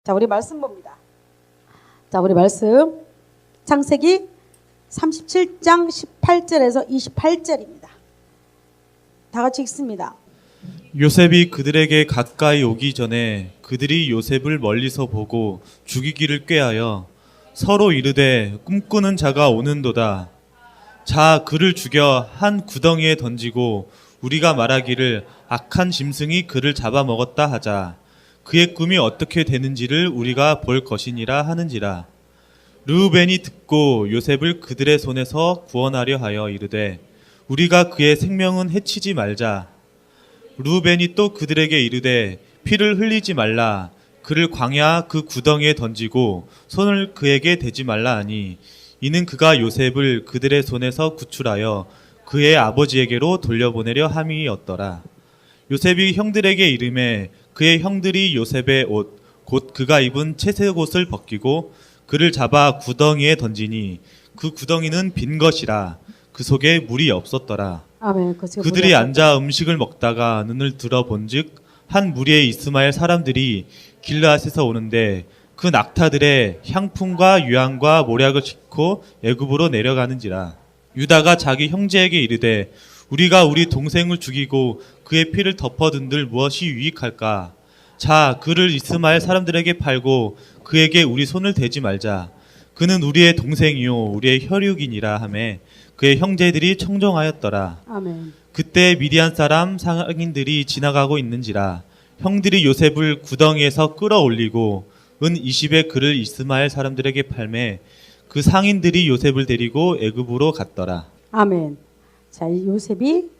자, 우리 말씀 봅니다. 자, 우리 말씀 창세기 37장 18절에서 28절입니다. 다 같이 읽습니다. 요셉이 그들에게 가까이 오기 전에 그들이 요셉을 멀리서 보고 죽이기를 꾀하여 서로 이르되 꿈꾸는 자가 오는도다. 자, 그를 죽여 한 구덩이에 던지고 우리가 말하기를 악한 짐승이 그를 잡아먹었다 하자. 그의 꿈이 어떻게 되는지를 우리가 볼 것이니라 하는지라. 르우벤이 듣고 요셉을 그들의 손에서 구원하려 하여 이르되 우리가 그의 생명은 해치지 말자. 르우벤이 또 그들에게 이르되 피를 흘리지 말라. 그를 광야 그 구덩이에 던지고 손을 그에게 대지 말라 하니 이는 그가 요셉을 그들의 손에서 구출하여 그의 아버지에게로 돌려보내려 함이었더라. 요셉이 형들에게 이르매 그의 형들이 요셉의 옷 곧 그가 입은 채색 옷을 벗기고 그를 잡아 구덩이에 던지니 그 구덩이는 빈 것이라. 그 속에 물이 없었더라. 아멘. 그들이 앉아 음식을 먹다가 눈을 들어본즉 한 무리의 이스마엘 사람들이 길르앗에서 오는데 그 낙타들의 향품과 유향과 모략을 싣고 애굽으로 내려가는지라. 유다가 자기 형제에게 이르되 우리가 우리 동생을 죽이고 그의 피를 덮어둔들 무엇이 유익할까? 자, 그를 이스마엘 사람들에게 팔고 그에게 우리 손을 대지 말자. 그는 우리의 동생이요 우리의 혈육이니라 하매 그의 형제들이 청종하였더라. 아멘. 그때 미디안 사람 상인들이 지나가고 있는지라. 형들이 요셉을 구덩이에서 끌어올리고 은 20에 그를 이스마엘 사람들에게 팔매 그 상인들이 요셉을 데리고 애굽으로 갔더라. 아멘. 자, 이 요셉이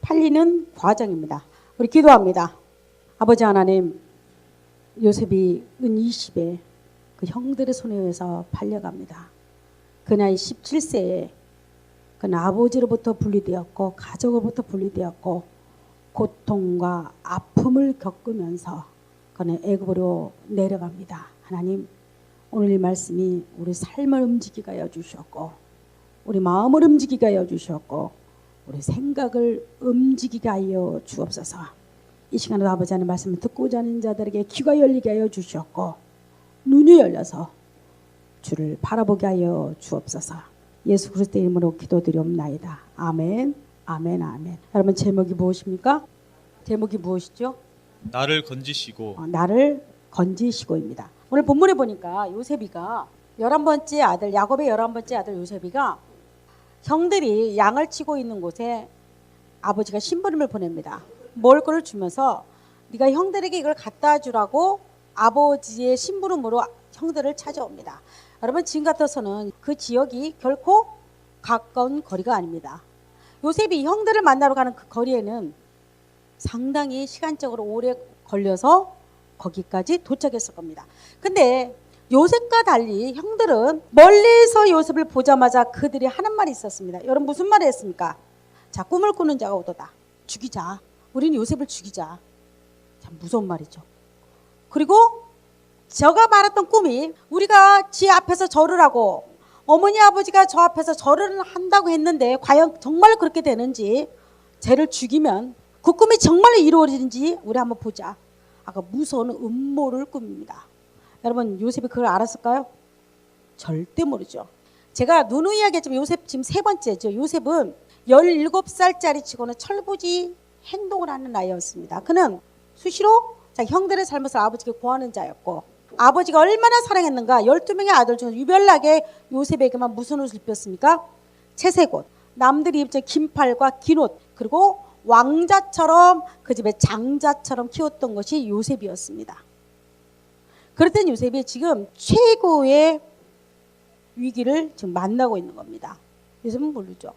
팔리는 과정입니다. 우리 기도합니다. 아버지 하나님, 요셉이 은 20에 그 형들의 손에 의해서 팔려갑니다. 그 나이 17세에 그는 아버지로부터 분리되었고 가족으로부터 분리되었고 고통과 아픔을 겪으면서 그는 애굽으로 내려갑니다. 하나님, 오늘 이 말씀이 우리 삶을 움직이게 하여 주셨고 우리 마음을 움직이게 하여 주셨고 우리 생각을 움직이게 하여 주옵소서. 이 시간에도 아버지 하나님 말씀을 듣고자 하는 자들에게 귀가 열리게 하여 주셨고 눈이 열려서 주를 바라보게 하여 주옵소서. 예수 그리스도의 이름으로 기도드리옵나이다. 아멘. 아멘. 아멘. 여러분, 제목이 무엇입니까? 제목이 무엇이죠? 나를 건지시고. 나를 건지시고입니다. 오늘 본문에 보니까 요셉이가 11번째 아들, 야곱의 11번째 아들 요셉이가 형들이 양을 치고 있는 곳에 아버지가 심부름을 보냅니다. 먹을 거를 주면서 네가 형들에게 이걸 갖다 주라고 아버지의 심부름으로 형들을 찾아옵니다. 여러분, 지금 같아서는 그 지역이 결코 가까운 거리가 아닙니다. 요셉이 형들을 만나러 가는 그 거리에는 상당히 시간적으로 오래 걸려서 거기까지 도착했을 겁니다. 근데 요셉과 달리 형들은 멀리서 요셉을 보자마자 그들이 하는 말이 있었습니다. 여러분, 무슨 말을 했습니까? 자, 꿈을 꾸는 자가 오도다. 죽이자. 우리는 요셉을 죽이자. 참 무서운 말이죠. 그리고 저가 말했던 꿈이 우리가 지 앞에서 절을 하고 어머니 아버지가 저 앞에서 절을 한다고 했는데 과연 정말 그렇게 되는지, 쟤를 죽이면 그 꿈이 정말로 이루어지는지 우리 한번 보자. 아까 무서운 음모를 꾸밉니다. 여러분, 요셉이 그걸 알았을까요? 절대 모르죠. 제가 누누이 이야기했지만 요셉 지금 세 번째죠. 요셉은 17살짜리 치고는 철부지 행동을 하는 나이였습니다. 그는 수시로 자기 형들의 삶에서 아버지께 구하는 자였고 아버지가 얼마나 사랑했는가. 12명의 아들 중 유별나게 요셉에게만 무슨 옷을 입혔습니까? 채색 옷. 남들이 입던 긴팔과 긴 옷. 그리고 왕자처럼 그 집의 장자처럼 키웠던 것이 요셉이었습니다. 그랬던 요셉이 지금 최고의 위기를 지금 만나고 있는 겁니다. 요셉은 모르죠.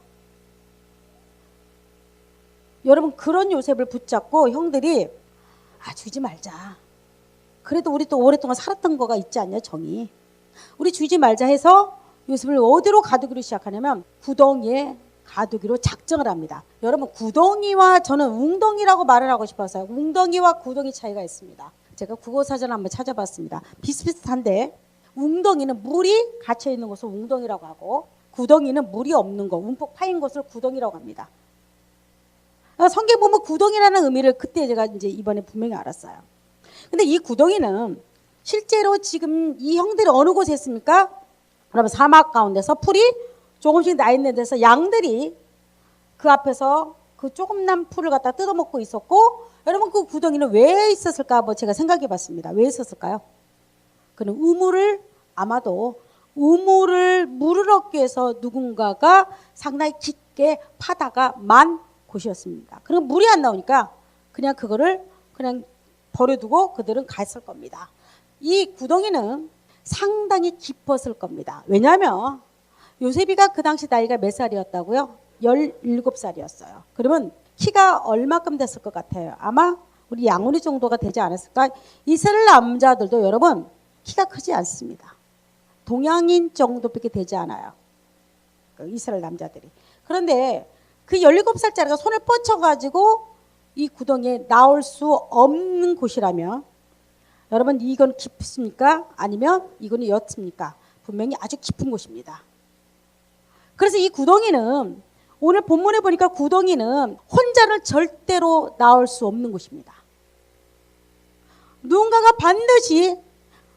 여러분, 그런 요셉을 붙잡고 형들이 죽이지 말자. 그래도 우리 또 오랫동안 살았던 거가 있지 않냐, 정이. 우리 죽이지 말자 해서 요셉을 어디로 가두기로 시작하냐면 구덩이에 가두기로 작정을 합니다. 여러분, 구덩이와 저는 웅덩이라고 말을 하고 싶어서요. 웅덩이와 구덩이 차이가 있습니다. 제가 국어사전을 한번 찾아봤습니다. 비슷비슷한데 웅덩이는 물이 갇혀있는 것을 웅덩이라고 하고 구덩이는 물이 없는 것, 움푹 파인 것을 구덩이라고 합니다. 성경 보면 구덩이라는 의미를 그때 제가 이제 이번에 분명히 알았어요. 근데 이 구덩이는 실제로 지금 이 형들이 어느 곳에 있습니까? 여러분 사막 가운데서 풀이 조금씩 나 있는 데서 양들이 그 앞에서 그 조금난 풀을 갖다 뜯어먹고 있었고, 여러분 그 구덩이는 왜 있었을까 한번 제가 생각해 봤습니다. 왜 있었을까요? 그는 아마도 물을 얻기 위해서 누군가가 상당히 깊게 파다가 만 곳이었습니다. 그럼 물이 안 나오니까 그냥 그거를 그냥 버려두고 그들은 갔을 겁니다. 이 구덩이는 상당히 깊었을 겁니다. 왜냐하면 요셉이가 그 당시 나이가 몇 살이었다고요? 17살이었어요. 그러면 키가 얼마큼 됐을 것 같아요? 아마 우리 양훈이 정도가 되지 않았을까? 이스라엘 남자들도 여러분 키가 크지 않습니다. 동양인 정도밖에 되지 않아요. 이스라엘 남자들이. 그런데 그 17살짜리가 손을 뻗쳐가지고 이 구덩이에 나올 수 없는 곳이라면, 여러분 이건 깊습니까? 아니면 이거는 옅습니까? 분명히 아주 깊은 곳입니다. 그래서 이 구덩이는, 오늘 본문에 보니까 구덩이는 혼자는 절대로 나올 수 없는 곳입니다. 누군가가 반드시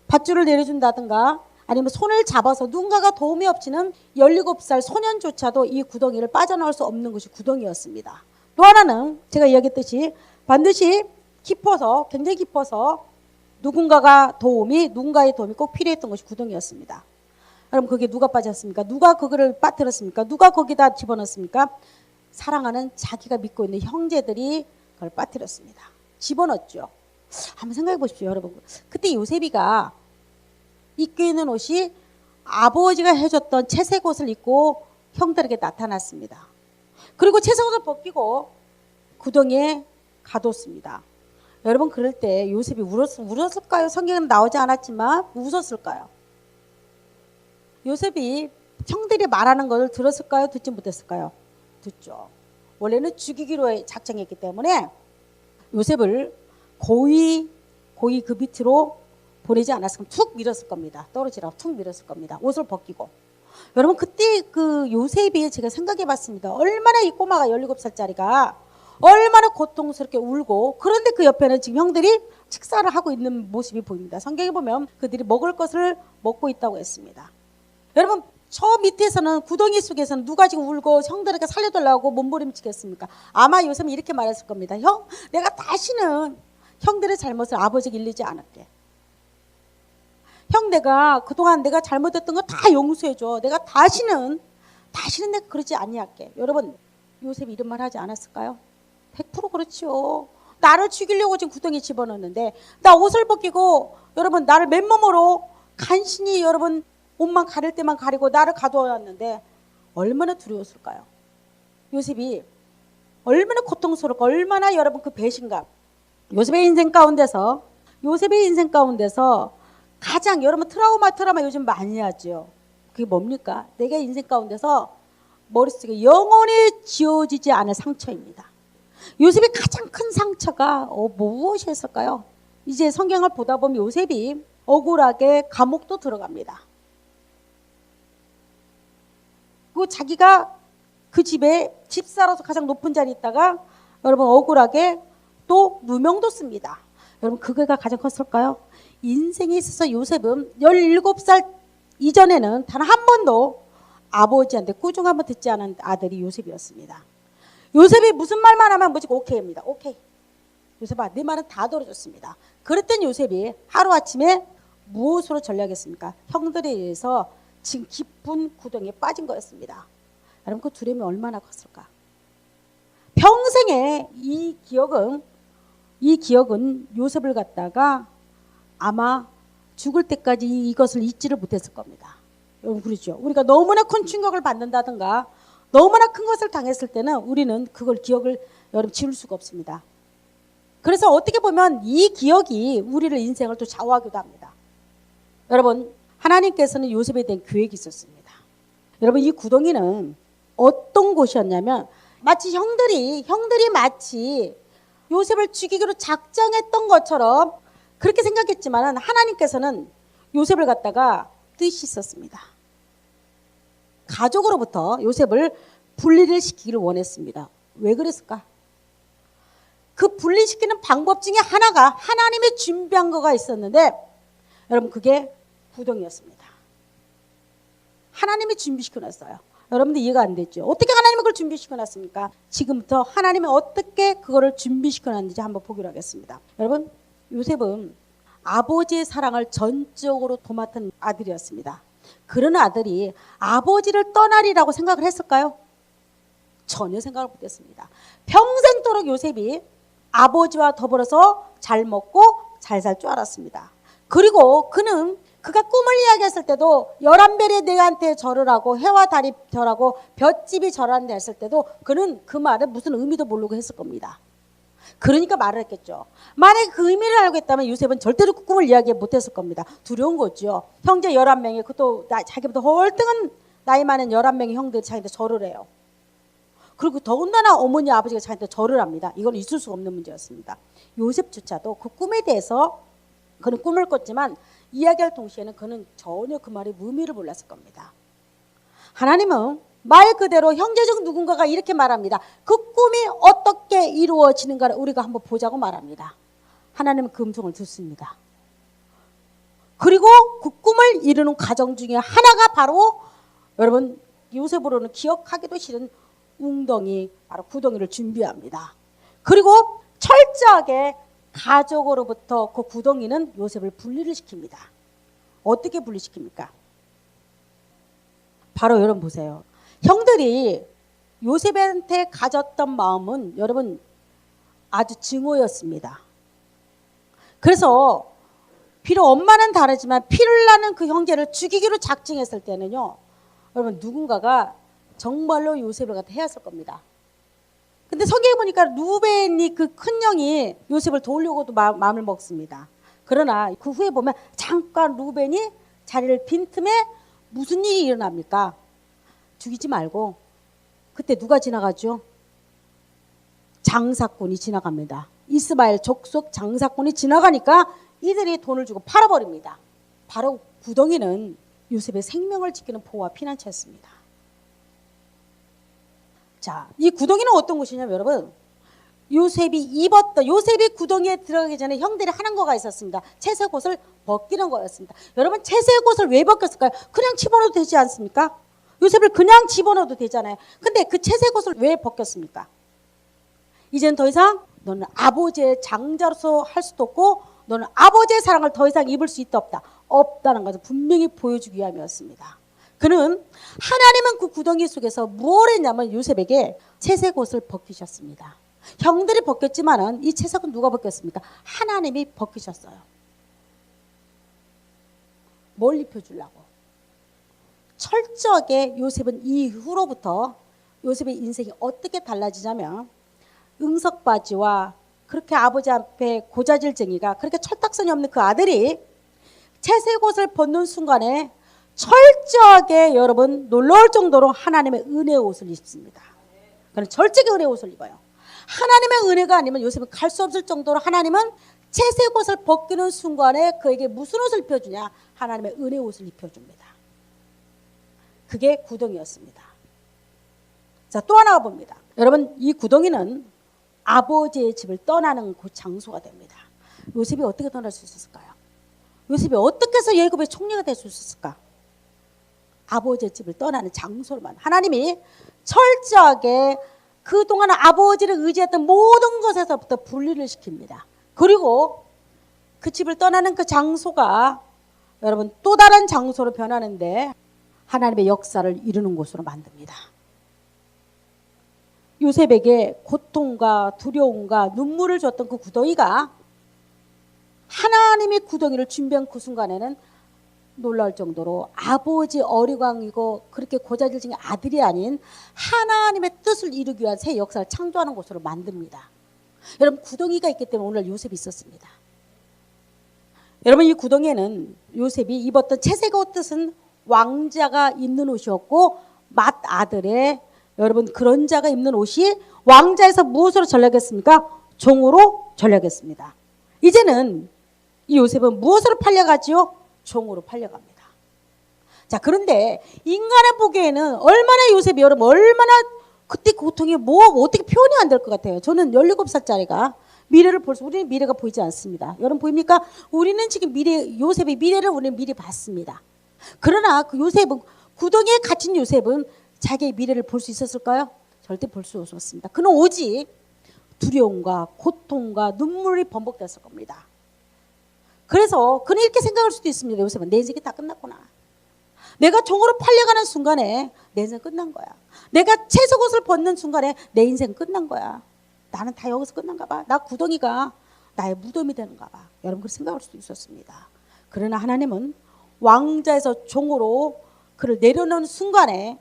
밧줄을 내려준다든가 아니면 손을 잡아서 누군가가 도움이 없이는 17살 소년조차도 이 구덩이를 빠져나올 수 없는 곳이 구덩이였습니다. 또 하나는 제가 이야기했듯이 반드시 깊어서, 굉장히 깊어서 누군가의 도움이 꼭 필요했던 것이 구덩이였습니다. 그럼 거기에 누가 빠졌습니까? 누가 그거를 빠뜨렸습니까? 누가 거기다 집어넣습니까? 사랑하는 자기가 믿고 있는 형제들이 그걸 빠뜨렸습니다. 집어넣었죠. 한번 생각해 보십시오, 여러분. 그때 요셉이가 입고 있는 옷이 아버지가 해줬던 채색 옷을 입고 형들에게 나타났습니다. 그리고 채색 옷을 벗기고 구덩이에 가뒀습니다. 여러분 그럴 때 요셉이 울었을까요? 성경은 나오지 않았지만 웃었을까요? 요셉이 형들이 말하는 것을 들었을까요? 듣지 못했을까요? 듣죠. 원래는 죽이기로 작정했기 때문에 요셉을 고이 그 밑으로 보내지 않았으면 툭 밀었을 겁니다. 떨어지라고 툭 밀었을 겁니다. 옷을 벗기고. 여러분 그때 그 요셉이 제가 생각해 봤습니다. 얼마나 이 꼬마가 17살짜리가 얼마나 고통스럽게 울고, 그런데 그 옆에는 지금 형들이 식사를 하고 있는 모습이 보입니다. 성경에 보면 그들이 먹을 것을 먹고 있다고 했습니다. 여러분 저 밑에서는, 구덩이 속에서는 누가 지금 울고 형들에게 살려달라고 몸부림치겠습니까? 아마 요셉은 이렇게 말했을 겁니다. 형, 내가 다시는 형들의 잘못을 아버지에게 일리지 않을게. 형, 내가 그동안 내가 잘못했던 거 다 용서해줘. 내가 다시는 내가 그러지 아니할게. 여러분 요셉이 이런 말 하지 않았을까요? 100% 그렇죠. 나를 죽이려고 지금 구덩이에 집어넣는데, 나 옷을 벗기고 여러분 나를 맨몸으로 간신히 여러분 옷만 가릴 때만 가리고 나를 가두어놨는데 얼마나 두려웠을까요? 요셉이 얼마나 고통스럽고 얼마나 여러분 그 배신감. 요셉의 인생 가운데서 가장 여러분 트라우마 요즘 많이 하죠. 그게 뭡니까? 내가 인생 가운데서 머릿속에 영원히 지워지지 않을 상처입니다. 요셉의 가장 큰 상처가 무엇이었을까요? 이제 성경을 보다 보면 요셉이 억울하게 감옥도 들어갑니다. 그리고 자기가 그 집에 집사로서 가장 높은 자리에 있다가 여러분 억울하게 또 누명도 씁니다. 여러분 그거가 가장 컸을까요? 인생에 있어서 요셉은 17살 이전에는 단 한 번도 아버지한테 꾸중 한번 듣지 않은 아들이 요셉이었습니다. 요셉이 무슨 말만 하면 뭐지? 오케이입니다. 오케이. 요셉아, 네 말은 다 들어줬습니다. 그랬던 요셉이 하루아침에 무엇으로 전략했습니까? 형들에 의해서 지금 깊은 구덩이에 빠진 거였습니다. 여러분 그 두려움이 얼마나 컸을까? 평생에 이 기억은 요셉을 갖다가 아마 죽을 때까지 이것을 잊지를 못했을 겁니다. 여러분 그렇죠? 우리가 너무나 큰 충격을 받는다든가 너무나 큰 것을 당했을 때는 우리는 그걸 기억을 여러분 지울 수가 없습니다. 그래서 어떻게 보면 이 기억이 우리를 인생을 또 좌우하기도 합니다. 여러분 하나님께서는 요셉에 대한 계획이 있었습니다. 여러분 이 구덩이는 어떤 곳이었냐면 마치 형들이 마치 요셉을 죽이기로 작정했던 것처럼 그렇게 생각했지만 하나님께서는 요셉을 갖다가 뜻이 있었습니다. 가족으로부터 요셉을 분리를 시키기를 원했습니다. 왜 그랬을까? 그 분리시키는 방법 중에 하나가 하나님의 준비한 거가 있었는데, 여러분 그게 구덩이였습니다. 하나님이 준비시켜놨어요. 여러분들 이해가 안 됐죠? 어떻게 하나님이 그걸 준비시켜놨습니까? 지금부터 하나님이 어떻게 그거를 준비시켜놨는지 한번 보기로 하겠습니다. 여러분 요셉은 아버지의 사랑을 전적으로 도맡은 아들이었습니다. 그런 아들이 아버지를 떠나리라고 생각을 했을까요? 전혀 생각을 못했습니다. 평생도록 요셉이 아버지와 더불어서 잘 먹고 잘 살 줄 알았습니다. 그리고 그가 꿈을 이야기했을 때도 11별이 내한테 절을 하고 해와 달이 절하고 볏집이 절한다 했을 때도 그는 그 말에 무슨 의미도 모르고 했을 겁니다. 그러니까 말을 했겠죠. 만약에 그 의미를 알고 있다면 요셉은 절대로 그 꿈을 이야기 못했을 겁니다. 두려운 거죠. 형제 11명이 그것도 자기보다 월등한 나이 많은 11명의 형들이 자기한테 절을 해요. 그리고 더군다나 어머니 아버지가 자기한테 절을 합니다. 이건 있을 수가 없는 문제였습니다. 요셉조차도 그 꿈에 대해서 그는 꿈을 꿨지만 이야기할 동시에는 그는 전혀 그 말의 의미를 몰랐을 겁니다. 하나님은 말 그대로 형제 중 누군가가 이렇게 말합니다. 그 꿈이 어떻게 이루어지는가를 우리가 한번 보자고 말합니다. 하나님은 그 음성을 듣습니다. 그리고 그 꿈을 이루는 과정 중에 하나가 바로 여러분 요셉으로는 기억하기도 싫은 웅덩이, 바로 구덩이를 준비합니다. 그리고 철저하게 가족으로부터 그 구덩이는 요셉을 분리를 시킵니다. 어떻게 분리시킵니까? 바로 여러분 보세요. 형들이 요셉한테 가졌던 마음은 여러분 아주 증오였습니다. 그래서 비록 엄마는 다르지만 피를 나는 그 형제를 죽이기로 작정했을 때는요. 여러분 누군가가 정말로 요셉을 갖다 해왔을 겁니다. 근데 성경에 보니까 루벤이 그 큰 형이 요셉을 도우려고도 마음을 먹습니다. 그러나 그 후에 보면 잠깐 루벤이 자리를 빈 틈에 무슨 일이 일어납니까? 죽이지 말고 그때 누가 지나가죠? 장사꾼이 지나갑니다. 이스마엘 족속 장사꾼이 지나가니까 이들이 돈을 주고 팔아버립니다. 바로 구덩이는 요셉의 생명을 지키는 보호와 피난처였습니다. 자, 이 구덩이는 어떤 곳이냐면 여러분 요셉이 구덩이에 들어가기 전에 형들이 하는 거가 있었습니다. 채색옷을 벗기는 거였습니다. 여러분 채색옷을 왜 벗겼을까요? 그냥 집어넣어도 되지 않습니까? 요셉을 그냥 집어넣어도 되잖아요. 근데 그 채색옷을 왜 벗겼습니까? 이제는 더 이상 너는 아버지의 장자로서 할 수도 없고 너는 아버지의 사랑을 더 이상 입을 수 없다는 것을 분명히 보여주기 위함이었습니다. 그는 하나님은 그 구덩이 속에서 무엇을 했냐면 요셉에게 채색옷을 벗기셨습니다. 형들이 벗겼지만은 이 채색은 누가 벗겼습니까? 하나님이 벗기셨어요. 뭘 입혀주려고? 철저하게 요셉은 이후로부터 요셉의 인생이 어떻게 달라지냐면 응석바지와 그렇게 아버지 앞에 고자질쟁이가 그렇게 철딱선이 없는 그 아들이 채색옷을 벗는 순간에 철저하게 여러분 놀라울 정도로 하나님의 은혜의 옷을 입습니다. 그는 철저하게 은혜의 옷을 입어요. 하나님의 은혜가 아니면 요셉은 갈 수 없을 정도로 하나님은 채색옷을 벗기는 순간에 그에게 무슨 옷을 입혀주냐? 하나님의 은혜의 옷을 입혀줍니다. 그게 구덩이였습니다. 자, 또 하나 봅니다. 여러분 이 구덩이는 아버지의 집을 떠나는 그 장소가 됩니다. 요셉이 어떻게 떠날 수 있었을까요? 요셉이 어떻게 해서 예굽의 총리가 될 수 있었을까? 아버지의 집을 떠나는 장소로만 하나님이 철저하게 그동안 아버지를 의지했던 모든 것에서부터 분리를 시킵니다. 그리고 그 집을 떠나는 그 장소가 여러분 또 다른 장소로 변하는데 하나님의 역사를 이루는 곳으로 만듭니다. 요셉에게 고통과 두려움과 눈물을 줬던 그 구덩이가 하나님이 구덩이를 준비한 그 순간에는 놀라울 정도로 아버지 어리광이고 그렇게 고자질증의 아들이 아닌 하나님의 뜻을 이루기 위한 새 역사를 창조하는 곳으로 만듭니다. 여러분 구덩이가 있기 때문에 오늘 요셉이 있었습니다. 여러분 이 구덩이에는 요셉이 입었던 채색옷 뜻은 왕자가 입는 옷이었고 맏아들의 여러분 그런 자가 입는 옷이 왕자에서 무엇으로 전락했습니까? 종으로 전락했습니다. 이제는 이 요셉은 무엇으로 팔려가지요? 종으로 팔려갑니다. 자, 그런데 인간의 보기에는 얼마나 요셉이 여러분 얼마나 그때 고통이 어떻게 표현이 안 될 것 같아요. 저는 17살짜리가 미래를 볼 수, 우리는 미래가 보이지 않습니다. 여러분 보입니까? 우리는 지금 요셉의 미래를 우리는 미리 봤습니다. 그러나 그 요셉은, 구덩이에 갇힌 요셉은 자기의 미래를 볼 수 있었을까요? 절대 볼 수 없었습니다. 그는 오직 두려움과 고통과 눈물이 번복됐을 겁니다. 그래서 그는 이렇게 생각할 수도 있습니다. 요셉은 내 인생이 다 끝났구나. 내가 종으로 팔려가는 순간에 내 인생 끝난 거야. 내가 채석옷을 벗는 순간에 내 인생 끝난 거야. 나는 다 여기서 끝난가 봐. 나 구덩이가 나의 무덤이 되는가 봐. 여러분 그렇게 생각할 수도 있었습니다. 그러나 하나님은 왕자에서 종으로 그를 내려놓는 순간에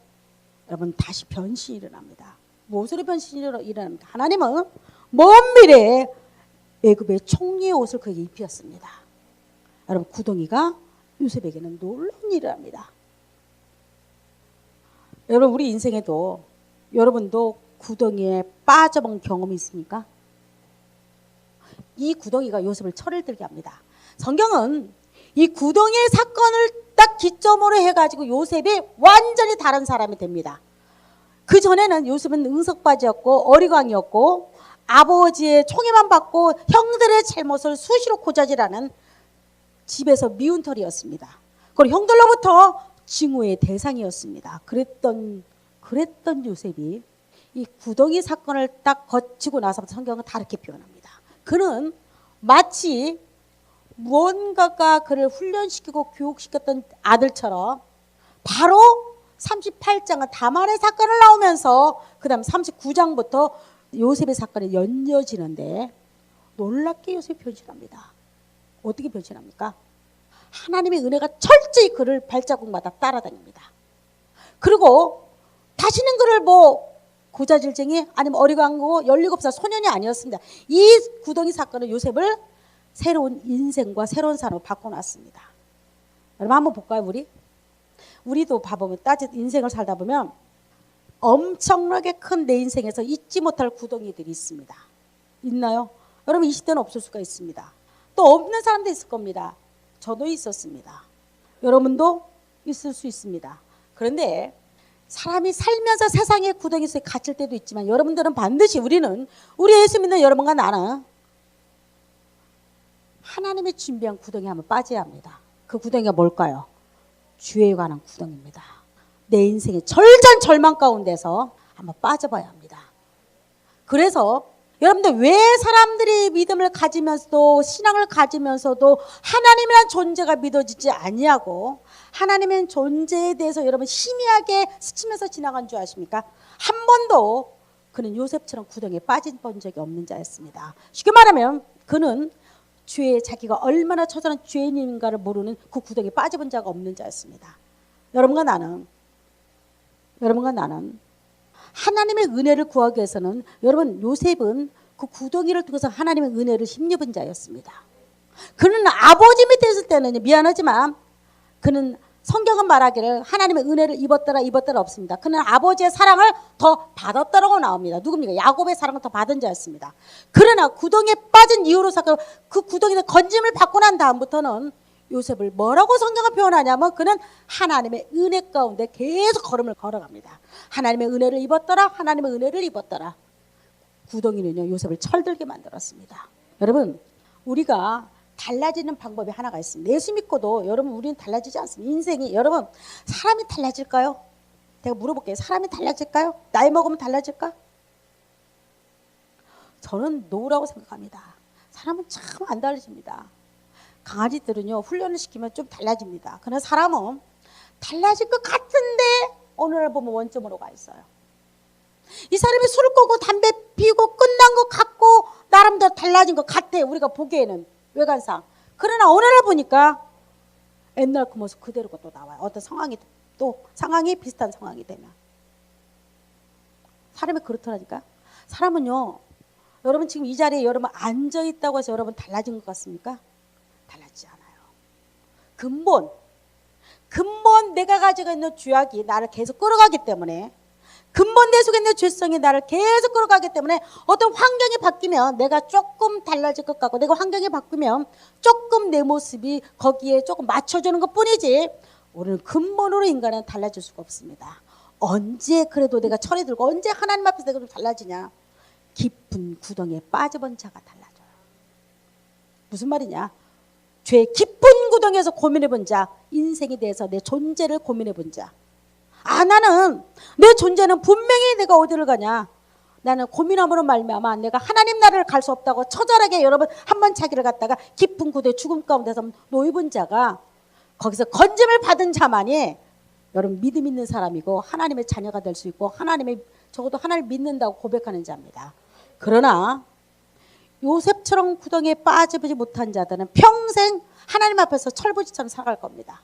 여러분 다시 변신이 일어납니다. 무엇으로 변신이 일어납니까? 하나님은 먼 미래에 애굽의 총리의 옷을 그에게 입혔습니다. 여러분 구덩이가 요셉에게는 놀라운 일을 합니다. 여러분 우리 인생에도 여러분도 구덩이에 빠져본 경험이 있습니까? 이 구덩이가 요셉을 철을 들게 합니다. 성경은 이 구덩이의 사건을 딱 기점으로 해가지고 요셉이 완전히 다른 사람이 됩니다. 그 전에는 요셉은 응석바지였고 어리광이었고 아버지의 총애만 받고 형들의 잘못을 수시로 고자질하는 집에서 미운 털이었습니다. 그리고 형들로부터 징후의 대상이었습니다. 그랬던 요셉이 이 구덩이 사건을 딱 거치고 나서 성경은 다르게 표현합니다. 그는 마치 무언가가 그를 훈련시키고 교육시켰던 아들처럼 바로 38장은 다말의 사건을 나오면서 그 다음 39장부터 요셉의 사건이 연이어지는데 놀랍게 요셉이 변신합니다. 어떻게 변신합니까? 하나님의 은혜가 철저히 그를 발자국마다 따라다닙니다. 그리고 다시는 그를 고자질쟁이 아니면 어리광고 17살 소년이 아니었습니다. 이 구덩이 사건은 요셉을 새로운 인생과 새로운 삶으로 바꿔놨습니다. 여러분 한번 볼까요? 우리도 봐보면 인생을 살다 보면 엄청나게 큰 내 인생에서 잊지 못할 구덩이들이 있습니다. 있나요? 여러분 20대는 없을 수가 있습니다. 또 없는 사람도 있을 겁니다. 저도 있었습니다. 여러분도 있을 수 있습니다. 그런데 사람이 살면서 세상의 구덩이 속에 갇힐 때도 있지만 여러분들은 반드시 우리 예수 믿는 여러분과 나는 하나님의 준비한 구덩이 한번 빠져야 합니다. 그 구덩이가 뭘까요? 죄에 관한 구덩이입니다. 내 인생의 절망 가운데서 한번 빠져봐야 합니다. 그래서 여러분들 왜 사람들이 믿음을 가지면서도 신앙을 가지면서도 하나님이란 존재가 믿어지지 아니하고 하나님의 존재에 대해서 여러분 희미하게 스치면서 지나간 줄 아십니까? 한 번도 그는 요셉처럼 구덩이에 빠진 적이 없는 자였습니다. 쉽게 말하면 그는 죄에 자기가 얼마나 처절한 죄인인가를 모르는 그 구덩이에 빠져본 자가 없는 자였습니다. 여러분과 나는 하나님의 은혜를 구하기 위해서는 여러분 요셉은 그 구덩이를 통해서 하나님의 은혜를 힘입은 자였습니다. 그는 아버지 밑에 있을 때는 미안하지만 그는 성경은 말하기를 하나님의 은혜를 입었더라 없습니다. 그는 아버지의 사랑을 더 받았더라고 나옵니다. 누굽니까? 야곱의 사랑을 더 받은 자였습니다. 그러나 구덩이에 빠진 이후로서 그 구덩이에서 건짐을 받고 난 다음부터는 요셉을 뭐라고 성경을 표현하냐면 그는 하나님의 은혜 가운데 계속 걸음을 걸어갑니다. 하나님의 은혜를 입었더라. 하나님의 은혜를 입었더라. 구덩이는요 요셉을 철들게 만들었습니다. 여러분 우리가 달라지는 방법이 하나가 있습니다. 예수 믿고도 여러분 우리는 달라지지 않습니다. 인생이 여러분 사람이 달라질까요? 제가 물어볼게요. 사람이 달라질까요? 나이 먹으면 달라질까? 저는 노라고 생각합니다. 사람은 참 안 달라집니다. 강아지들은요 훈련을 시키면 좀 달라집니다. 그러나 사람은 달라질 것 같은데 어느 날 보면 원점으로 가 있어요. 이 사람이 술을 끄고 담배 피우고 끝난 것 같고 나름대로 달라진 것 같아 우리가 보기에는 외관상. 그러나 어느 날 보니까 옛날 그 모습 그대로가 또 나와요. 어떤 상황이 비슷한 상황이 되면 사람이 그렇더라니까. 사람은요 여러분 지금 이 자리에 여러분 앉아있다고 해서 여러분 달라진 것 같습니까? 달라지지 않아요. 근본 내가 가지고 있는 죄악이 나를 계속 끌어가기 때문에 근본 내 속에 있는 죄성이 나를 계속 끌어가기 때문에 어떤 환경이 바뀌면 내가 조금 달라질 것 같고 내가 환경이 바뀌면 조금 내 모습이 거기에 조금 맞춰주는 것 뿐이지 우리는 근본으로 인간은 달라질 수가 없습니다. 언제 그래도 내가 철이 들고 언제 하나님 앞에서 내가 좀 달라지냐? 깊은 구덩이에 빠져본 자가 달라져요. 무슨 말이냐? 죄 깊은 구덩이에서 고민해 본 자, 인생에 대해서 내 존재를 고민해 본 자. 나는 내 존재는 분명히 내가 어디를 가냐? 나는 고민함으로 말미암아 내가 하나님 나라를 갈 수 없다고 처절하게 여러분 한번 자기를 갖다가 깊은 구덩이 죽음 가운데서 놓여본 자가 거기서 건짐을 받은 자만이 여러분 믿음 있는 사람이고 하나님의 자녀가 될 수 있고 적어도 하나님을 믿는다고 고백하는 자입니다. 그러나 요셉처럼 구덩이에 빠지지 못한 자들은 평생 하나님 앞에서 철부지처럼 살아갈 겁니다.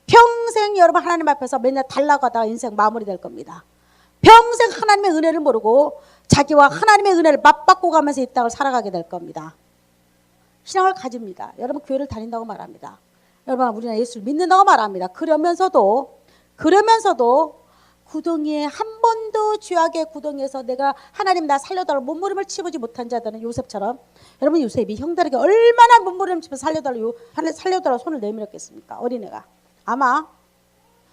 평생 여러분 하나님 앞에서 맨날 달라가다가 인생 마무리될 겁니다. 평생 하나님의 은혜를 모르고 자기와 하나님의 은혜를 맞받고 가면서 이 땅을 살아가게 될 겁니다. 신앙을 가집니다. 여러분 교회를 다닌다고 말합니다. 여러분 우리는 예수를 믿는다고 말합니다. 그러면서도 구덩이에 한 번도 죄악의 구덩이에서 내가 하나님 나 살려달라고 몸부림을 치보지 못한 자들은 요셉처럼 여러분 요셉이 형들에게 얼마나 몸부림을 치면서 살려달라고 손을 내밀었겠습니까? 어린애가. 아마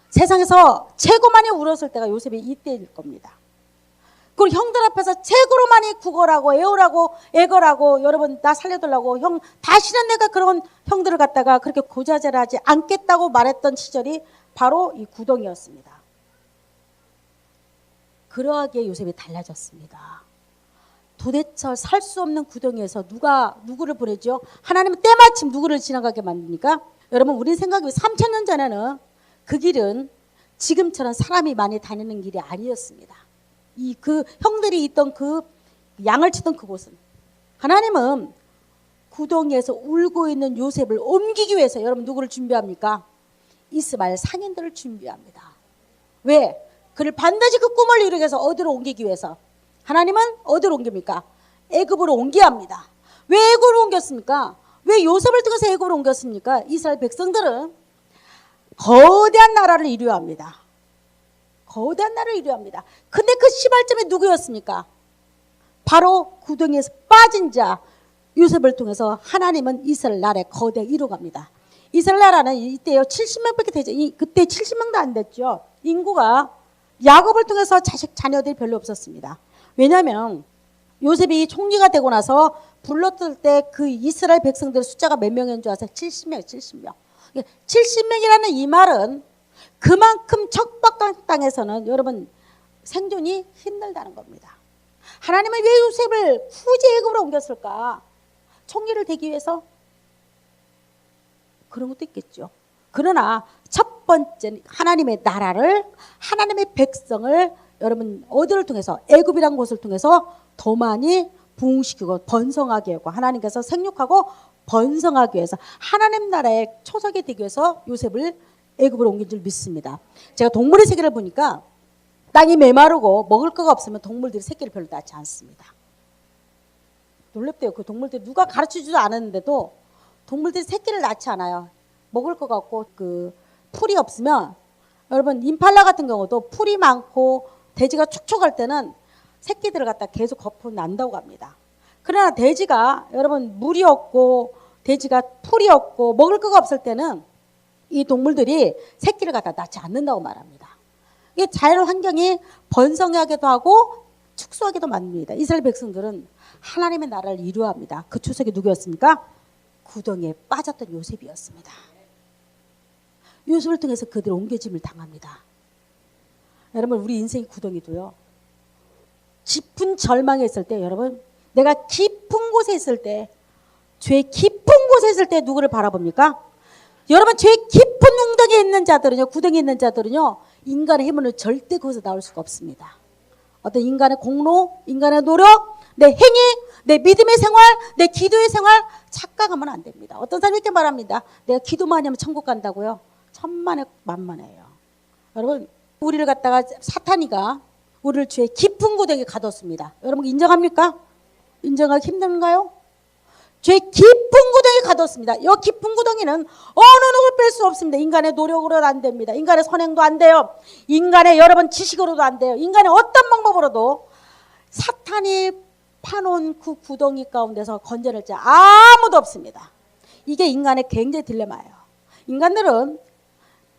세상에서 최고 많이 울었을 때가 요셉이 이때일 겁니다. 그리고 형들 앞에서 최고로 많이 구걸하고 애걸하고 여러분 나 살려달라고 형 다시는 내가 그런 형들을 갖다가 그렇게 고자질하지 않겠다고 말했던 시절이 바로 이 구덩이였습니다. 그러하기에 요셉이 달라졌습니다. 도대체 살 수 없는 구덩이에서 누구를 보내죠? 하나님은 때마침 누구를 지나가게 만듭니까? 여러분 우리 생각이 3000년 전에는 그 길은 지금처럼 사람이 많이 다니는 길이 아니었습니다. 그 형들이 있던 그 양을 치던 그곳은 하나님은 구덩이에서 울고 있는 요셉을 옮기기 위해서 여러분 누구를 준비합니까? 이스마엘 상인들을 준비합니다. 왜? 그를 반드시 그 꿈을 이루기 위해서 어디로 옮기기 위해서 하나님은 어디로 옮깁니까? 애굽으로 옮겨야 합니다. 왜 애굽으로 옮겼습니까? 왜 요셉을 통해서 애굽으로 옮겼습니까? 이스라엘 백성들은 거대한 나라를 이루어야 합니다. 거대한 나라를 이루어야 합니다. 근데 그 시발점이 누구였습니까? 바로 구덩이에서 빠진 자 요셉을 통해서 하나님은 이스라엘 나라의 거대 이루어갑니다. 이스라엘 나라는 이때요 70명밖에 되죠. 그때 70명도 안 됐죠. 인구가 야곱을 통해서 자녀들이 별로 없었습니다. 왜냐하면 요셉이 총리가 되고 나서 불렀을 때 그 이스라엘 백성들의 숫자가 몇 명인 줄 아세요? 70명, 70명. 70명이라는 이 말은 그만큼 척박한 땅에서는 여러분 생존이 힘들다는 겁니다. 하나님은 왜 요셉을 굳이 애굽으로 옮겼을까? 총리를 되기 위해서? 그런 것도 있겠죠. 그러나 첫 번째 하나님의 나라를 하나님의 백성을 여러분 어디를 통해서 애굽이라는 곳을 통해서 더 많이 부흥시키고 번성하게 하고 하나님께서 생육하고 번성하기 위해서 하나님 나라의 초석이 되기 위해서 요셉을 애굽으로 옮긴 줄 믿습니다. 제가 동물의 세계를 보니까 땅이 메마르고 먹을 거가 없으면 동물들이 새끼를 별로 낳지 않습니다. 놀랍대요. 그 동물들이 누가 가르쳐주지도 않았는데도 동물들이 새끼를 낳지 않아요. 먹을 거가 없고 그 풀이 없으면 여러분 임팔라 같은 경우도 풀이 많고 돼지가 축축할 때는 새끼들을 갖다 계속 거품 난다고 합니다. 그러나 돼지가 여러분 물이 없고 돼지가 풀이 없고 먹을 거가 없을 때는 이 동물들이 새끼를 갖다 낳지 않는다고 말합니다. 이게 자연 환경이 번성하기도 하고 축소하기도 만듭니다. 이스라엘 백성들은 하나님의 나라를 이루어야 합니다. 그 초석이 누구였습니까? 구덩이에 빠졌던 요셉이었습니다. 요셉을 통해서 그들이 옮겨짐을 당합니다. 여러분 우리 인생의 구덩이도요. 깊은 절망에 있을 때 여러분 내가 깊은 곳에 있을 때 죄 깊은 곳에 있을 때 누구를 바라봅니까? 여러분 죄 깊은 웅덩이에 있는 자들은요. 구덩이에 있는 자들은요. 인간의 힘으로 절대 거기서 나올 수가 없습니다. 어떤 인간의 공로, 인간의 노력, 내 행위, 내 믿음의 생활, 내 기도의 생활 착각하면 안 됩니다. 어떤 사람이 이렇게 말합니다. 내가 기도만 하면 천국 간다고요. 천만에 만만해요. 여러분 우리를 갖다가 사탄이가 우리를 죄의 깊은 구덩이에 가뒀습니다. 여러분 인정합니까? 인정하기 힘든가요? 죄 깊은 구덩이에 가뒀습니다. 이 깊은 구덩이는 어느 누구를 뺄 수 없습니다. 인간의 노력으로도 안 됩니다. 인간의 선행도 안 돼요. 인간의 여러분 지식으로도 안 돼요. 인간의 어떤 방법으로도 사탄이 파놓은 그 구덩이 가운데서 건져낼 자 아무도 없습니다. 이게 인간의 굉장히 딜레마예요. 인간들은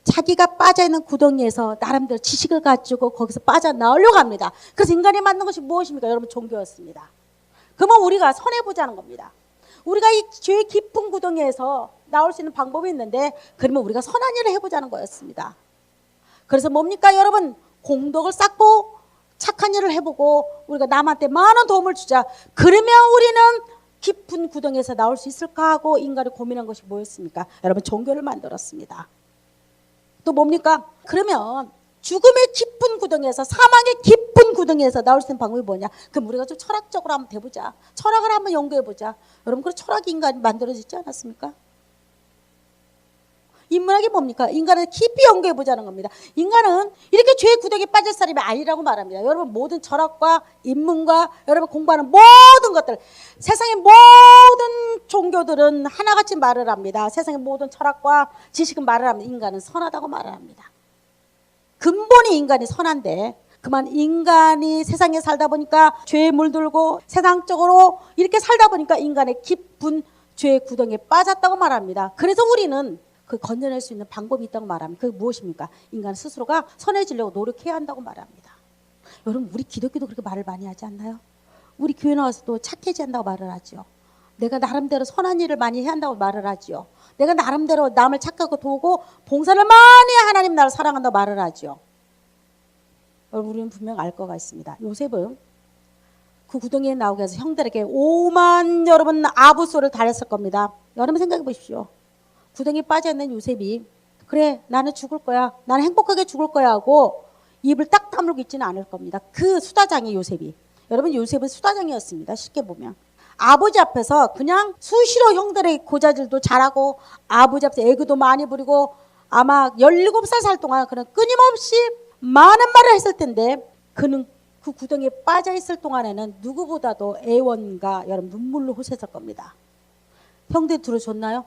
자기가 빠져있는 구덩이에서 나름대로 지식을 가지고 거기서 빠져나오려고 합니다. 그래서 인간이 만든 것이 무엇입니까? 여러분 종교였습니다. 그러면 우리가 손해보자는 겁니다. 우리가 이 죄의 깊은 구덩이에서 나올 수 있는 방법이 있는데, 그러면 우리가 선한 일을 해보자는 거였습니다. 그래서 뭡니까 여러분? 공덕을 쌓고 착한 일을 해보고 우리가 남한테 많은 도움을 주자. 그러면 우리는 깊은 구덩이에서 나올 수 있을까 하고 인간이 고민한 것이 뭐였습니까? 여러분, 종교를 만들었습니다. 또 뭡니까? 그러면 죽음의 깊은 구덩이에서, 사망의 깊은 구덩이에서 나올 수 있는 방법이 뭐냐? 그럼 우리가 좀 철학적으로 한번 해보자. 철학을 한번 연구해보자. 여러분, 그 철학이 인간이 만들어지지 않았습니까? 인문학이 뭡니까? 인간을 깊이 연구해보자는 겁니다. 인간은 이렇게 죄의 구덩이에 빠질 사람이 아니라고 말합니다. 여러분, 모든 철학과 인문과 여러분 공부하는 모든 것들, 세상의 모든 종교들은 하나같이 말을 합니다. 세상의 모든 철학과 지식은 말을 합니다. 인간은 선하다고 말을 합니다. 근본이 인간이 선한데, 그만 인간이 세상에 살다 보니까 죄에 물들고 세상적으로 이렇게 살다 보니까 인간의 깊은 죄의 구덩이에 빠졌다고 말합니다. 그래서 우리는 그 건져낼 수 있는 방법이 있다고 말합니다. 그게 무엇입니까? 인간 스스로가 선해지려고 노력해야 한다고 말합니다. 여러분, 우리 기독교도 그렇게 말을 많이 하지 않나요? 우리 교회 나와서도 착해져야 한다고 말을 하죠. 내가 나름대로 선한 일을 많이 해야 한다고 말을 하죠. 내가 나름대로 남을 착하고 도우고 봉사를 많이 해야 하나님 나를 사랑한다고 말을 하죠. 여러분, 우리는 분명 알 거가 있습니다. 요셉은 그 구덩이에 나오게 해서 형들에게 오만 여러분 아부소를 달했을 겁니다. 여러분 생각해 보십시오. 구덩이에 빠져있는 요셉이 그래 나는 죽을 거야, 나는 행복하게 죽을 거야 하고 입을 딱 다물고 있지는 않을 겁니다. 그 수다장이 요셉이, 여러분 요셉은 수다장이었습니다. 쉽게 보면 아버지 앞에서 그냥 수시로 형들의 고자질도 잘하고 아버지 앞에서 애교도 많이 부리고 아마 17살 살 동안 그는 끊임없이 많은 말을 했을 텐데, 그는 그 구덩이에 빠져있을 동안에는 누구보다도 애원과 여러분 눈물로 호소했을 겁니다. 형들 들어줬나요?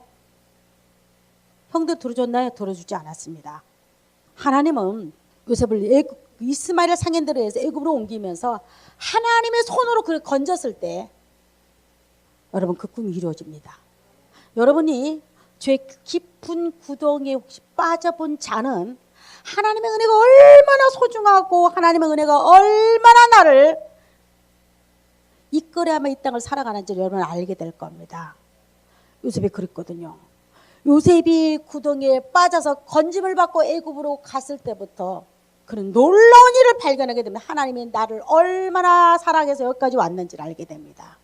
형들 들어줬나요? 들어주지 않았습니다. 하나님은 요셉을 이스마엘 상인들에 의해서 애굽으로 옮기면서 하나님의 손으로 그를 건졌을 때 여러분 그 꿈이 이루어집니다. 여러분이 죄 깊은 구덩이에 혹시 빠져본 자는 하나님의 은혜가 얼마나 소중하고 하나님의 은혜가 얼마나 나를 이끌어야만 이 땅을 살아가는지 여러분 알게 될 겁니다. 요셉이 그랬거든요. 요셉이 구덩이에 빠져서 건짐을 받고 애굽으로 갔을 때부터 그는 놀라운 일을 발견하게 됩니다. 하나님이 나를 얼마나 사랑해서 여기까지 왔는지를 알게 됩니다.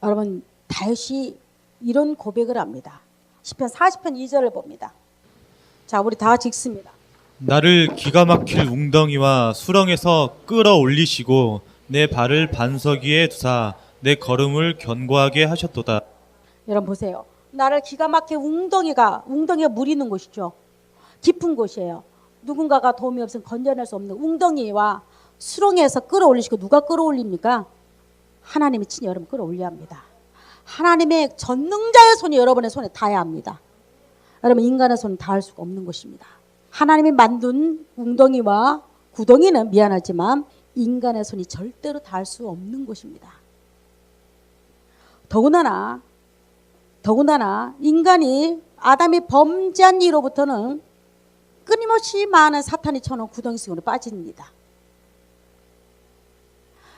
여러분, 다윗이 이런 고백을 합니다. 시편 40편 2절을 봅니다. 자, 우리 다 같이 읽습니다. 나를 기가 막힐 웅덩이와 수렁에서 끌어올리시고 내 발을 반석 위에 두사 내 걸음을 견고하게 하셨도다. 여러분 보세요. 나를 기가 막힌 웅덩이가 물이 있는 곳이죠. 깊은 곳이에요. 누군가가 도움이 없으면 건져낼 수 없는 웅덩이와 수렁에서 끌어올리시고, 누가 끌어올립니까? 하나님이 친히 여러분 끌어올려야 합니다. 하나님의 전능자의 손이 여러분의 손에 닿아야 합니다. 여러분, 인간의 손은 닿을 수가 없는 것입니다. 하나님이 만든 웅덩이와 구덩이는 미안하지만 인간의 손이 절대로 닿을 수 없는 곳입니다. 더군다나 인간이 아담이 범죄한 이후로부터는 끊임없이 많은 사탄이 쳐놓은 구덩이 속으로 빠집니다.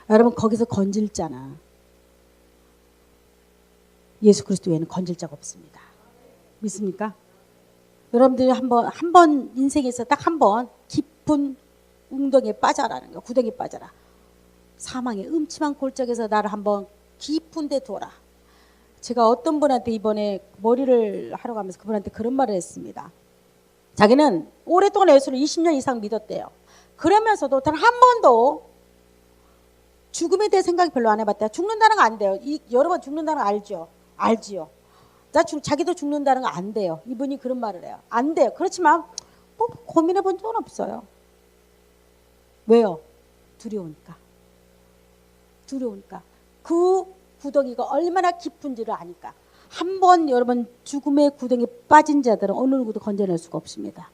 여러분, 거기서 건질 자는 예수 그리스도 외에는 건질 자가 없습니다. 믿습니까? 여러분들이 한 번 인생에서 딱 한 번 깊은 웅덩이에 빠져라는 거야. 구덩이에 빠져라. 사망의 음침한 골짜기에서 나를 한번 깊은 데 둬라. 제가 어떤 분한테 이번에 머리를 하러 가면서 그분한테 그런 말을 했습니다. 자기는 오랫동안 예수를 20년 이상 믿었대요. 그러면서도 단 한 번도 죽음에 대해 생각이 별로 안 해봤대요. 죽는다는 거 안 돼요. 여러 번 죽는다는 거 알죠? 알지요. 자기도 죽는다는 거 안 돼요. 이분이 그런 말을 해요. 안 돼요. 그렇지만 뭐 고민해 본 적은 없어요. 왜요? 두려우니까. 그 구덩이가 얼마나 깊은지를 아니까. 한 번 여러분 죽음의 구덩이에 빠진 자들은 어느 누구도 건져낼 수가 없습니다.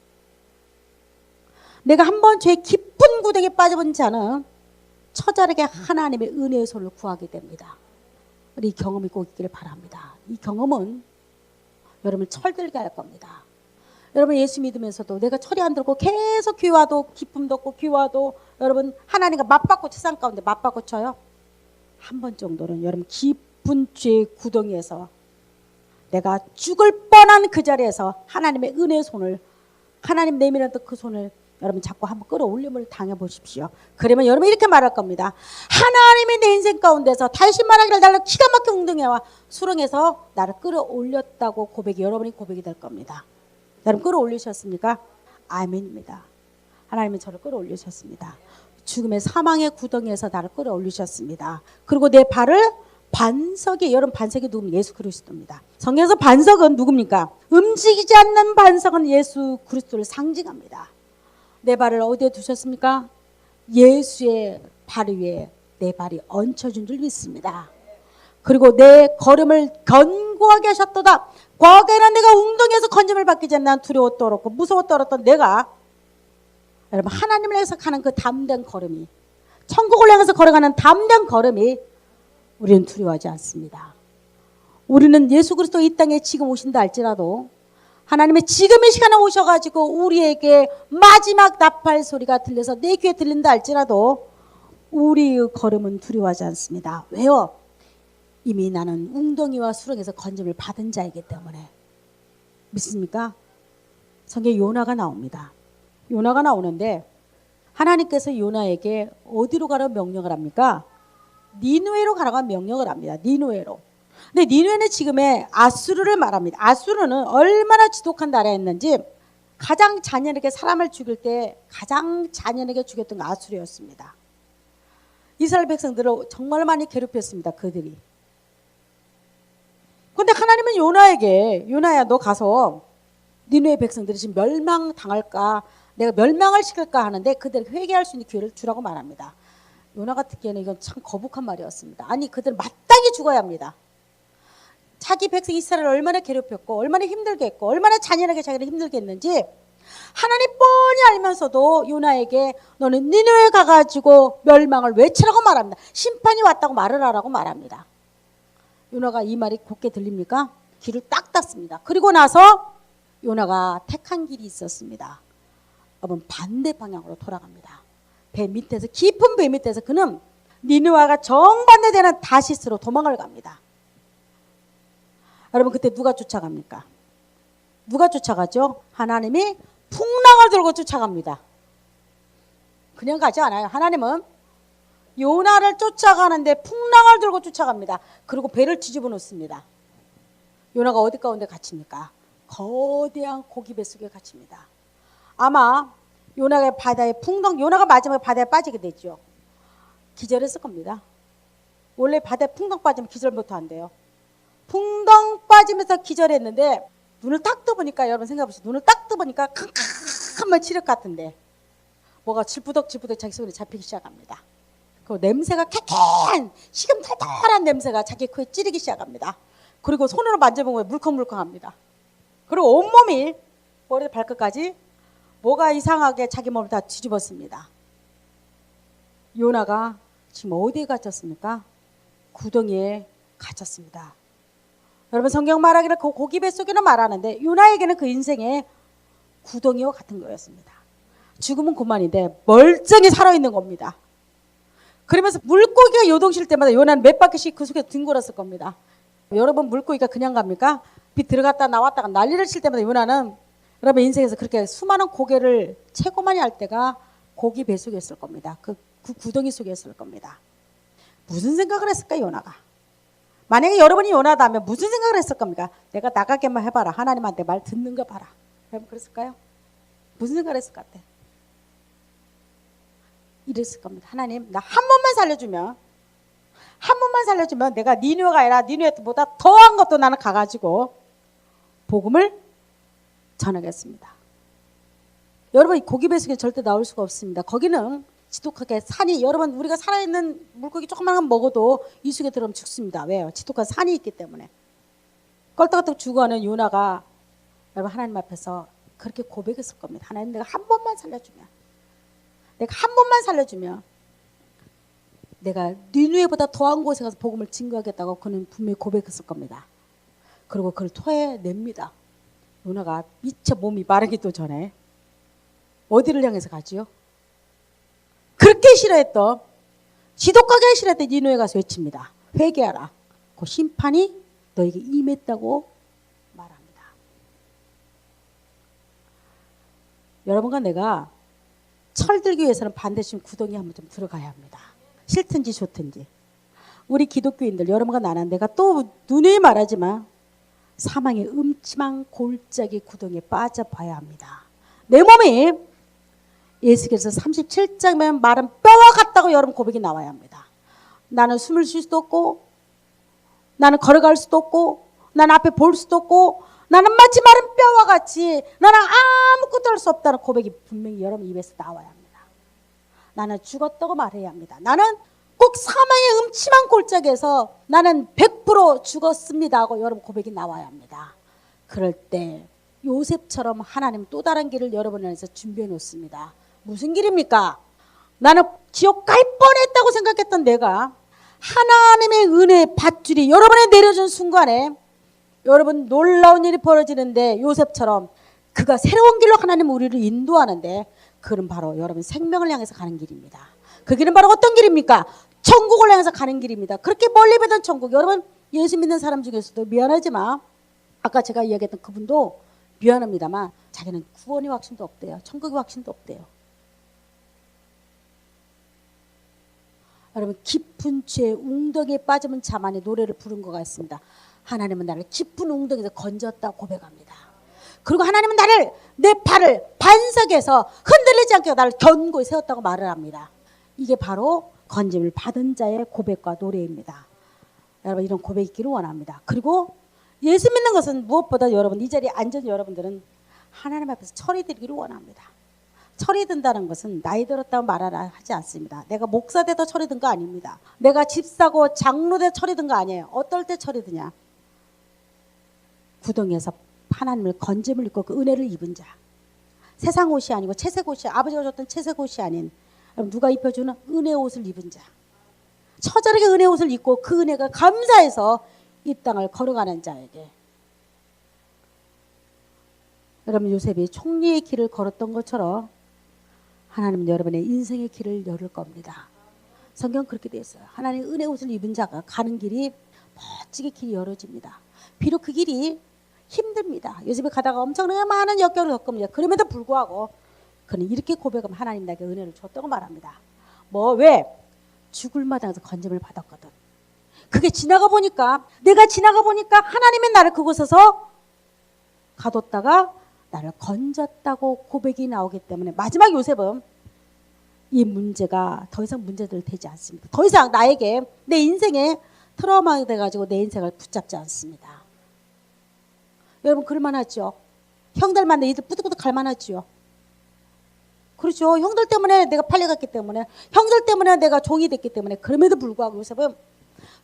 내가 한 번 죄 깊은 구덩이에 빠져본 자는 처절하게 하나님의 은혜의 손을 구하게 됩니다. 우리 경험이 꼭 있기를 바랍니다. 이 경험은 여러분을 철들게 할 겁니다. 여러분 예수 믿으면서도 내가 철이 안 들고 계속 귀와도 기쁨도 없고 귀와도 여러분 하나님과 맞받고 세상 가운데 맞받고 쳐요. 한 번 정도는 여러분 깊은 깊은 죄의 구덩이에서 내가 죽을 뻔한 그 자리에서 하나님의 은혜의 손을, 하나님 내밀었던 그 손을 여러분 자꾸 한번 끌어올림을 당해보십시오. 그러면 여러분 이렇게 말할 겁니다. 하나님이 내 인생 가운데서 달신마라기를 달라 기가 막힌 웅덩이와 수렁에서 나를 끌어올렸다고 고백이 여러분이 고백이 될 겁니다. 여러분 끌어올리셨습니까? 아멘입니다. 하나님은 저를 끌어올리셨습니다. 죽음의 사망의 구덩이에서 나를 끌어올리셨습니다. 그리고 내 발을 반석에, 여러분 반석이 누굽니까? 예수 그리스도입니다. 성경에서 반석은 누굽니까? 움직이지 않는 반석은 예수 그리스도를 상징합니다. 내 발을 어디에 두셨습니까? 예수의 발 위에 내 발이 얹혀진 줄 믿습니다. 그리고 내 걸음을 견고하게 하셨도다. 과거에는 내가 웅덩이에서 건짐을 받기 전에 난 두려워 떨었고 무서워 떨었던 내가, 여러분 하나님을 향해서 가는 그 담대한 걸음이, 천국을 향해서 걸어가는 담대한 걸음이 우리는 두려워하지 않습니다. 우리는 예수 그리스도 이 땅에 지금 오신다 할지라도 하나님의 지금 이 시간에 오셔가지고 우리에게 마지막 나팔 소리가 들려서 내 귀에 들린다 할지라도 우리의 걸음은 두려워하지 않습니다. 왜요? 이미 나는 웅덩이와 수렁에서 건짐을 받은 자이기 때문에. 믿습니까? 성경에 요나가 나옵니다. 요나가 나오는데 하나님께서 요나에게 어디로 가라고 명령을 합니까? 니누에로 가라고 명령을 합니다. 니누에로. 근데 니누에는 지금의 아수르를 말합니다. 아수르는 얼마나 지독한 나라였는지 가장 잔인하게 사람을 죽일 때 가장 잔인하게 죽였던 게 아수르였습니다. 이스라엘 백성들을 정말 많이 괴롭혔습니다. 그들이. 그런데 하나님은 요나에게, 요나야 너 가서 니누의 백성들이 지금 멸망당할까, 내가 멸망을 시킬까 하는데 그들에게 회개할 수 있는 기회를 주라고 말합니다. 요나가 듣기에는 이건 참 거북한 말이었습니다. 아니 그들은 마땅히 죽어야 합니다. 자기 백성 이스라엘을 얼마나 괴롭혔고 얼마나 힘들게 했고 얼마나 잔인하게 자기를 힘들게 했는지 하나님 뻔히 알면서도 요나에게 너는 니느웨에 가가지고 멸망을 외치라고 말합니다. 심판이 왔다고 말을 하라고 말합니다. 요나가 이 말이 곱게 들립니까? 귀를 딱 닫습니다. 그리고 나서 요나가 택한 길이 있었습니다. 여러분 반대 방향으로 돌아갑니다. 배 밑에서, 깊은 배 밑에서 그는 니느웨가 정반대되는 다시스로 도망을 갑니다. 여러분 그때 누가 쫓아갑니까? 누가 쫓아가죠? 하나님이 풍랑을 들고 쫓아갑니다. 그냥 가지 않아요. 하나님은 요나를 쫓아가는데 풍랑을 들고 쫓아갑니다. 그리고 배를 뒤집어 놓습니다. 요나가 어디 가운데 갇힙니까? 거대한 고기 뱃속에 갇힙니다. 아마 요나가 바다에 요나가 마지막에 바다에 빠지게 되죠. 기절했을 겁니다. 원래 바다에 풍덩 빠지면 기절 못 한대요. 풍덩 빠지면서 기절했는데 눈을 딱 떠보니까, 여러분 생각해보세요. 눈을 딱 떠보니까 캄캄한 칠흑 같은데 뭐가 질푸덕질푸덕 자기 손에 잡히기 시작합니다. 그 냄새가 캔캔 시금털털한 냄새가 자기 코에 찌르기 시작합니다. 그리고 손으로 만져보면 물컹물컹합니다. 그리고 온몸이 머리부터 발끝까지 뭐가 이상하게 자기 몸을 다 뒤집었습니다. 요나가 지금 어디에 갇혔습니까? 구덩이에 갇혔습니다. 여러분 성경 말하기를 그 고기 뱃속에는 말하는데 요나에게는 그 인생의 구덩이와 같은 거였습니다. 죽음은 그만인데 멀쩡히 살아있는 겁니다. 그러면서 물고기가 요동칠 때마다 요나는 몇 바퀴씩 그 속에 뒹굴었을 겁니다. 여러분 물고기가 그냥 갑니까? 빛 들어갔다 나왔다가 난리를 칠 때마다 요나는 여러분 인생에서 그렇게 수많은 고개를 채고 많이 할 때가 고기 배 속에 있을 겁니다. 그 구덩이 속에 있을 겁니다. 무슨 생각을 했을까 요나가? 만약에 여러분이 요나다면 무슨 생각을 했을 겁니까? 내가 나가게만 해봐라. 하나님한테 말 듣는 거 봐라. 여러분 그랬을까요? 무슨 생각을 했을 것 같아? 이랬을 겁니다. 하나님 나 한 번만 살려주면 내가 니느웨가 아니라 니느웨보다 더한 것도 나는 가가지고 복음을 전하겠습니다. 여러분 고기 뱃속에 절대 나올 수가 없습니다. 거기는 지독하게 산이, 여러분 우리가 살아있는 물고기 조금만 먹어도 이 속에 들어가면 죽습니다. 왜요? 지독한 산이 있기 때문에. 껄떡껄떡 죽어가는 요나가 여러분 하나님 앞에서 그렇게 고백했을 겁니다. 하나님 내가 한 번만 살려주면 내가 니느웨보다 더한 곳에 가서 복음을 증거하겠다고 그는 분명히 고백했을 겁니다. 그리고 그걸 토해냅니다. 요나가 미처 몸이 마르기도 전에 어디를 향해서 가지요? 그렇게 싫어했던, 지독하게 싫어했던 니느웨 가서 외칩니다. 회개하라. 그 심판이 너에게 임했다고 말합니다. 여러분과 내가 철들기 위해서는 반드시 구덩이에 한번 좀 들어가야 합니다. 싫든지 좋든지. 우리 기독교인들 여러분과 나는 내가 또 누누이 말하지만 사망의 음침한 골짜기 구덩이에 빠져봐야 합니다. 내 몸이 예수께서 37장면 말은 뼈와 같다고 여러분 고백이 나와야 합니다. 나는 숨을 쉴 수도 없고 나는 걸어갈 수도 없고 나는 앞에 볼 수도 없고 나는 마치 마른 뼈와 같이 나는 아무것도 할 수 없다는 고백이 분명히 여러분 입에서 나와야 합니다. 나는 죽었다고 말해야 합니다. 나는 꼭 사망의 음침한 골짜기에서 나는 100% 죽었습니다 하고 여러분 고백이 나와야 합니다. 그럴 때 요셉처럼 하나님 또 다른 길을 여러분 안에서 준비해 놓습니다. 무슨 길입니까? 나는 지옥 갈 뻔했다고 생각했던 내가 하나님의 은혜의 밧줄이 여러분에 내려준 순간에 여러분 놀라운 일이 벌어지는데 요셉처럼 그가 새로운 길로 하나님 우리를 인도하는데 그는 바로 여러분 생명을 향해서 가는 길입니다. 그 길은 바로 어떤 길입니까? 천국을 향해서 가는 길입니다. 그렇게 멀리 보던 천국. 여러분 예수 믿는 사람 중에서도 미안하지만 아까 제가 이야기했던 그분도 미안합니다만 자기는 구원의 확신도 없대요. 천국의 확신도 없대요. 여러분 깊은 죄 웅덩이에 빠지면 자만의 노래를 부른 것 같습니다. 하나님은 나를 깊은 웅덩이에서 건졌다 고백합니다. 그리고 하나님은 나를 내 발을 반석에서 흔들리지 않게 나를 견고히 세웠다고 말을 합니다. 이게 바로 건짐을 받은 자의 고백과 노래입니다. 여러분 이런 고백이 있기를 원합니다. 그리고 예수 믿는 것은 무엇보다 여러분 이 자리에 앉은 여러분들은 하나님 앞에서 처리되기를 원합니다. 처리된다는 것은 나이 들었다고 말하지 않습니다. 내가 목사 돼도 처리된 거 아닙니다. 내가 집사고 장로 돼 처리된 거 아니에요. 어떨 때 처리되냐? 구덩이에서 하나님을 건짐을 입고 그 은혜를 입은 자. 세상 옷이 아니고 채색 옷이 아버지가 줬던 채색 옷이 아닌 누가 입혀주는 은혜 옷을 입은 자. 처절하게 은혜 옷을 입고 그 은혜가 감사해서 이 땅을 걸어가는 자에게 여러분 요셉이 총리의 길을 걸었던 것처럼 하나님은 여러분의 인생의 길을 열을 겁니다. 성경 그렇게 되어 있어요. 하나님의 은혜 옷을 입은 자가 가는 길이 멋지게 길이 열어집니다. 비록 그 길이 힘듭니다. 요셉이 가다가 엄청나게 많은 역경을 겪습니다. 그럼에도 불구하고 그는 이렇게 고백하면 하나님 나에게 은혜를 줬다고 말합니다. 왜? 죽을 마당에서 건짐을 받았거든. 그게 지나가 보니까 내가 지나가 보니까 하나님의 나를 그곳에서 가뒀다가 나를 건졌다고 고백이 나오기 때문에 마지막 요셉은 이 문제가 더 이상 문제들 되지 않습니다. 더 이상 나에게 내 인생에 트라우마가 돼가지고 내 인생을 붙잡지 않습니다. 여러분 그럴만하죠. 형들 만나 이들 뿌듯뿌듯 갈만하죠. 그렇죠. 형들 때문에 내가 팔려갔기 때문에 형들 때문에 내가 종이 됐기 때문에 그럼에도 불구하고 요셉은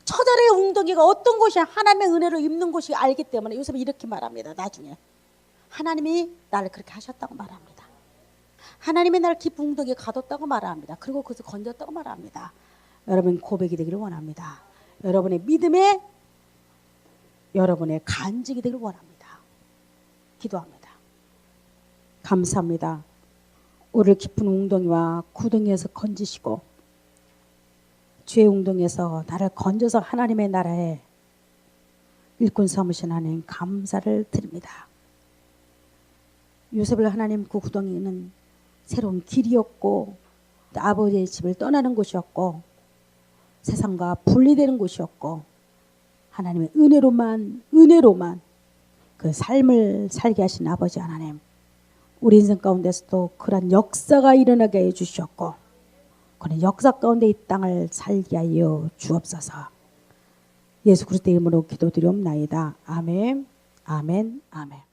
처절의 웅덩이가 어떤 곳이 하나님의 은혜를 입는 곳이 알기 때문에 요셉은 이렇게 말합니다. 나중에 하나님이 나를 그렇게 하셨다고 말합니다. 하나님이 나를 깊은 웅덩이에 가뒀다고 말합니다. 그리고 그것을 건졌다고 말합니다. 여러분 고백이 되기를 원합니다. 여러분의 믿음에 여러분의 간증이 되기를 원합니다. 기도합니다. 감사합니다. 우리를 깊은 웅덩이와 구덩이에서 건지시고 죄의 웅덩이에서 나를 건져서 하나님의 나라에 일꾼 삼으신 하나님 감사를 드립니다. 요셉을 하나님 그 구덩이는 새로운 길이었고 아버지의 집을 떠나는 곳이었고 세상과 분리되는 곳이었고 하나님의 은혜로만 그 삶을 살게 하신 아버지 하나님 우리 인생 가운데서도 그런 역사가 일어나게 해주셨고 그런 역사 가운데 이 땅을 살게 하여 주옵소서. 예수 그리스도의 이름으로 기도드리옵나이다. 아멘 아멘 아멘.